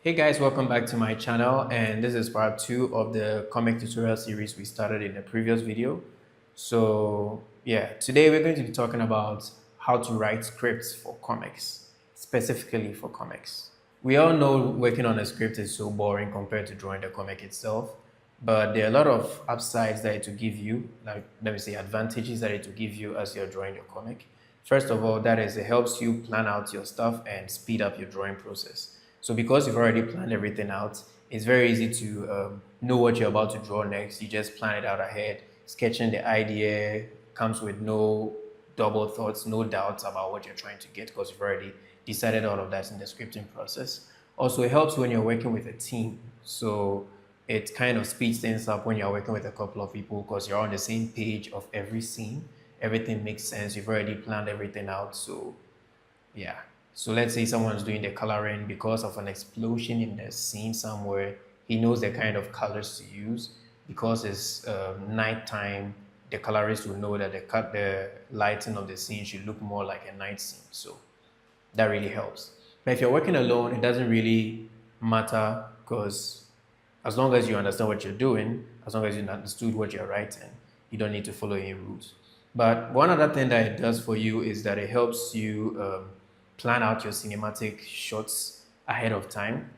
Hey guys, welcome back to my channel, and this is part 2 of the comic tutorial series we started in the previous video. So yeah, today we're going to be talking about how to write scripts for comics, specifically for comics. We all know working on a script is so boring compared to drawing the comic itself, but there are a lot of upsides that it will give you, like let me say advantages that it will give you as you're drawing your comic. First of all, that is, it helps you plan out your stuff and speed up your drawing process. So because you've already planned everything out, it's very easy to know what you're about to draw next. You just plan it out ahead. Sketching the idea comes with no double thoughts, no doubts about what you're trying to get because you've already decided all of that in the scripting process. Also, it helps when you're working with a team. So it kind of speeds things up when you're working with a couple of people because you're on the same page of every scene. Everything makes sense. You've already planned everything out. So yeah. So let's say someone's doing the coloring because of an explosion in the scene somewhere. He knows the kind of colors to use. Because it's nighttime, the colorist will know that the lighting of the scene should look more like a night scene. So that really helps. But if you're working alone, it doesn't really matter because as long as you understand what you're doing, as long as you understood what you're writing, you don't need to follow any rules. But one other thing that it does for you is that it helps you plan out your cinematic shots ahead of time.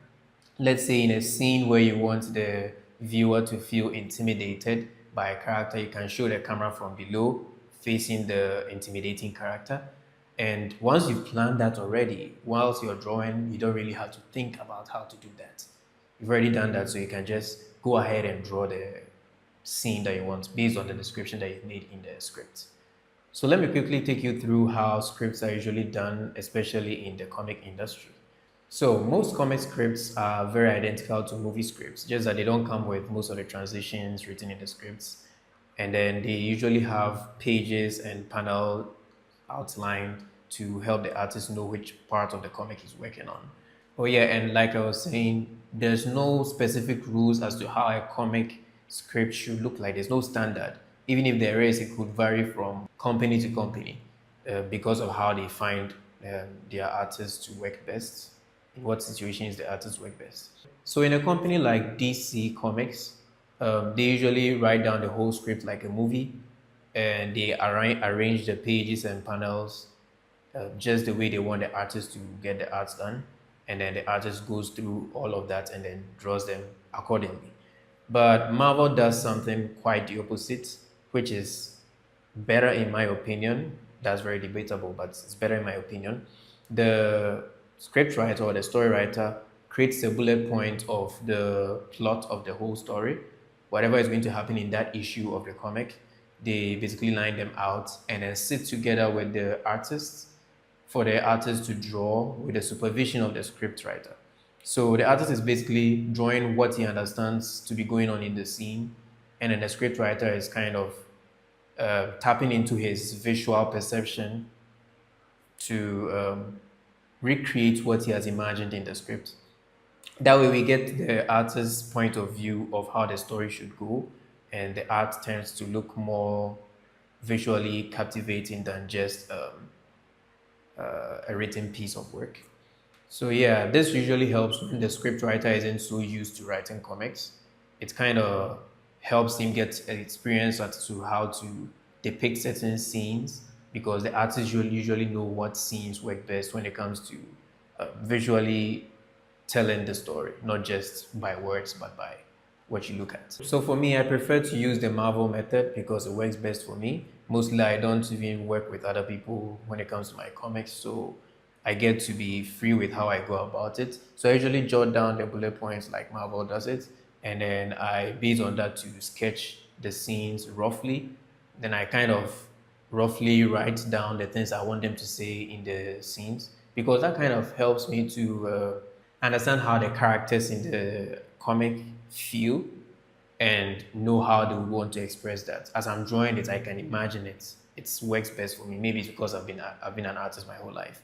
Let's say in a scene where you want the viewer to feel intimidated by a character, you can show the camera from below facing the intimidating character. And once you've planned that already, whilst you're drawing, you don't really have to think about how to do that. You've already done that, so you can just go ahead and draw the scene that you want based on the description that you've made in the script. So let me quickly take you through how scripts are usually done, especially in the comic industry. So most comic scripts are very identical to movie scripts, just that they don't come with most of the transitions written in the scripts. And then they usually have pages and panel outlined to help the artist know which part of the comic he's working on. Oh yeah, and like I was saying, there's no specific rules as to how a comic script should look like. There's no standard. Even if there is, it could vary from company to company because of how they find their artists to work best. In what situations the artists work best. So in a company like DC Comics, they usually write down the whole script like a movie, and they arrange the pages and panels just the way they want the artist to get the arts done. And then the artist goes through all of that and then draws them accordingly. But Marvel does something quite the opposite, which is better in my opinion. That's very debatable, but it's better in my opinion. The scriptwriter or the story writer creates a bullet point of the plot of the whole story. Whatever is going to happen in that issue of the comic, they basically line them out and then sit together with the artists for the artist to draw with the supervision of the scriptwriter. So the artist is basically drawing what he understands to be going on in the scene, and then the scriptwriter is kind of tapping into his visual perception to recreate what he has imagined in the script. That way, we get the artist's point of view of how the story should go, and the art tends to look more visually captivating than just a written piece of work. So yeah, this usually helps when the scriptwriter isn't so used to writing comics. It kind of helps him get an experience as to how to depict certain scenes because the artists usually know what scenes work best when it comes to visually telling the story, not just by words, but by what you look at. So for me, I prefer to use the Marvel method because it works best for me. Mostly, I don't even work with other people when it comes to my comics, so I get to be free with how I go about it. So I usually jot down the bullet points like Marvel does it, and then I base on that to sketch the scenes roughly. Then I kind of roughly write down the things I want them to say in the scenes because that kind of helps me to understand how the characters in the comic feel and know how they want to express that. As I'm drawing it, I can imagine it. It works best for me. Maybe it's because I've been an artist my whole life.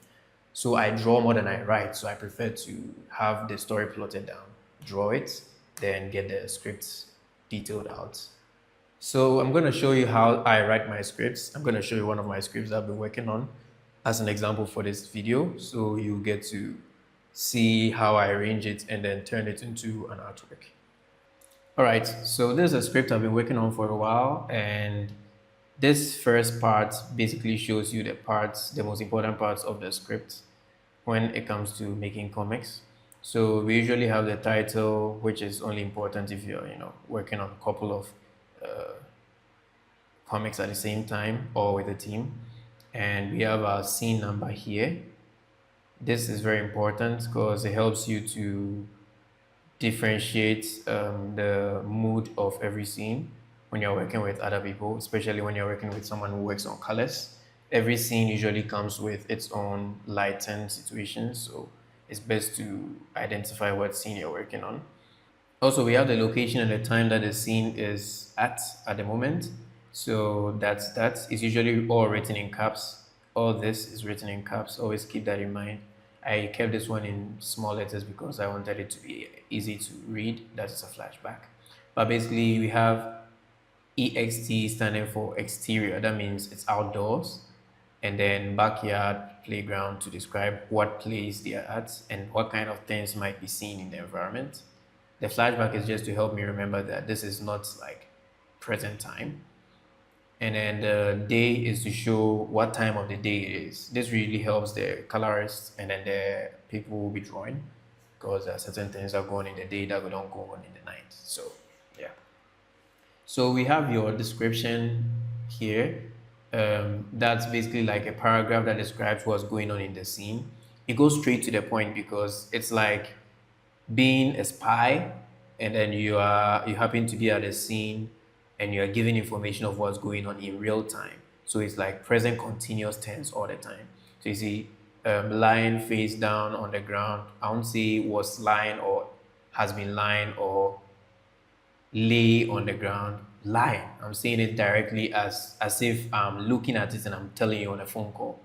So I draw more than I write. So I prefer to have the story plotted down, draw it, then get the script detailed out. So I'm going to show you how I write my scripts. I'm going to show you one of my scripts I've been working on as an example for this video. So you get to see how I arrange it, and then turn it into an artwork. All right, so this is a script I've been working on for a while, and this first part basically shows you the most important parts of the script when it comes to making comics. So we usually have the title, which is only important if you're, working on a couple of comics at the same time or with a team. And we have our scene number here. This is very important because it helps you to differentiate the mood of every scene when you're working with other people, especially when you're working with someone who works on colors. Every scene usually comes with its own light and situation, so it's best to identify what scene you're working on. Also, we have the location and the time that the scene is at the moment. So that is usually all written in caps. All this is written in caps. Always keep that in mind. I kept this one in small letters because I wanted it to be easy to read. That is a flashback. But basically, we have EXT standing for exterior. That means it's outdoors. And then backyard, playground to describe what place they are at and what kind of things might be seen in the environment. The flashback is just to help me remember that this is not like present time. And then the day is to show what time of the day it is. This really helps the colorists and then the people who will be drawing because there are certain things that go on in the day that don't go on in the night. So, yeah. So we have your description here. That's basically like a paragraph that describes what's going on in the scene. It goes straight to the point because it's like being a spy and then you happen to be at a scene and you are giving information of what's going on in real time. So it's like present continuous tense all the time. So you see lying face down on the ground. I won't say was lying or has been lying or lay on the ground. Lying. I'm saying it directly as if I'm looking at it and I'm telling you on a phone call.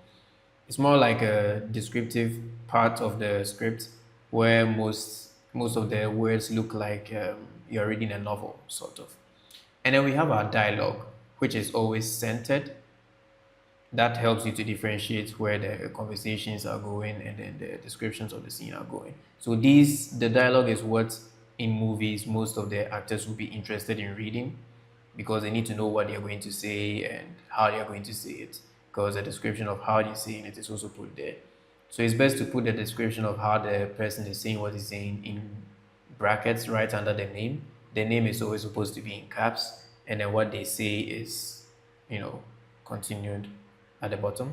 It's more like a descriptive part of the script where most of the words look like you're reading a novel, sort of. And then we have our dialogue, which is always centered. That helps you to differentiate where the conversations are going and then the descriptions of the scene are going. So the dialogue is what in movies most of the actors will be interested in reading because they need to know what they're going to say and how they're going to say it because the description of how they're saying it is also put there. So it's best to put the description of how the person is saying what he's saying in brackets right under the name. The name is always supposed to be in caps, and then what they say is, continued at the bottom.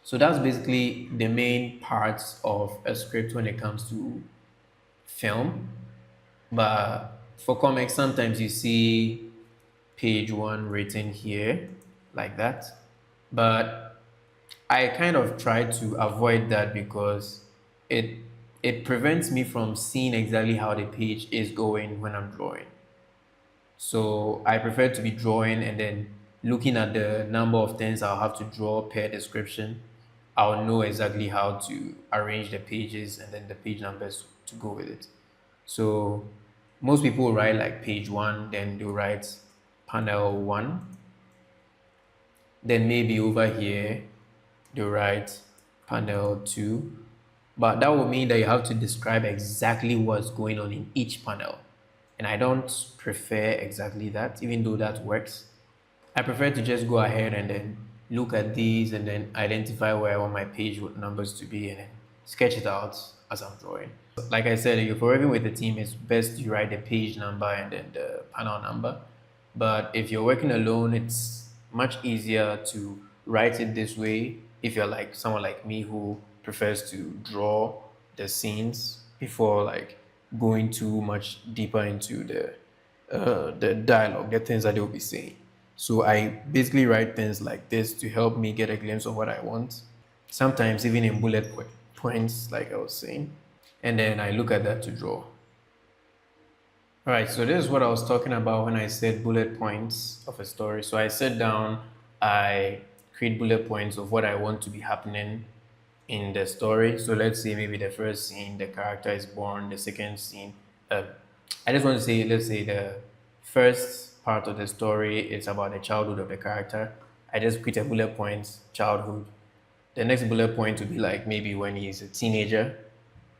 So that's basically the main parts of a script when it comes to film. But for comics, sometimes you see page one written here like that. But I kind of try to avoid that because it it prevents me from seeing exactly how the page is going when I'm drawing. So I prefer to be drawing and then looking at the number of things I'll have to draw per description. I'll know exactly how to arrange the pages and then the page numbers to go with it. So most people write like page one, then they write panel one. Then maybe over here they write panel two. But that would mean that you have to describe exactly what's going on in each panel. And I don't prefer exactly that, even though that works. I prefer to just go ahead and then look at these and then identify where I want my page numbers to be and then sketch it out as I'm drawing. Like I said, if you're working with a team, it's best you write the page number and then the panel number. But if you're working alone, it's much easier to write it this way if you're like someone like me who prefers to draw the scenes before like going too much deeper into the dialogue, the things that they'll be saying. So I basically write things like this to help me get a glimpse of what I want. Sometimes even in points, like I was saying, and then I look at that to draw. All right, so this is what I was talking about when I said bullet points of a story. So I sit down, I create bullet points of what I want to be happening in the story. So let's say maybe the first scene, the character is born, the second scene. I just want to say, let's say the first part of the story is about the childhood of the character. I just put a bullet point, childhood. The next bullet point would be like maybe when he's a teenager.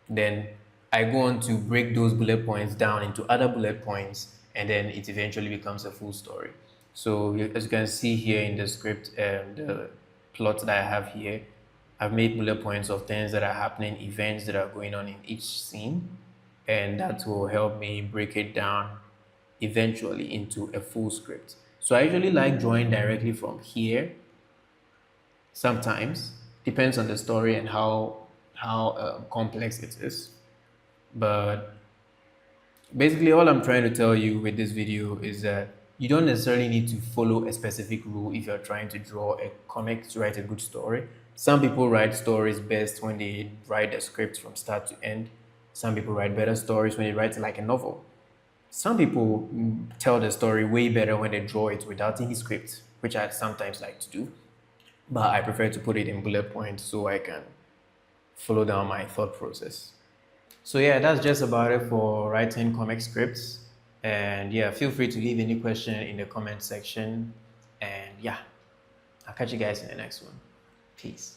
Then I go on to break those bullet points down into other bullet points, and then it eventually becomes a full story. So as you can see here in the script, the plot that I have here, I've made bullet points of things that are happening, events that are going on in each scene, and that will help me break it down eventually into a full script. So I usually like drawing directly from here. Sometimes depends on the story and how complex it is. But basically, all I'm trying to tell you with this video is that you don't necessarily need to follow a specific rule if you're trying to draw a comic to write a good story. Some people write stories best when they write a script from start to end. Some people write better stories when they write like a novel. Some people tell the story way better when they draw it without any script, which I sometimes like to do. But I prefer to put it in bullet points so I can follow down my thought process. So yeah, that's just about it for writing comic scripts. And yeah, feel free to leave any question in the comment section. And yeah, I'll catch you guys in the next one. Peace.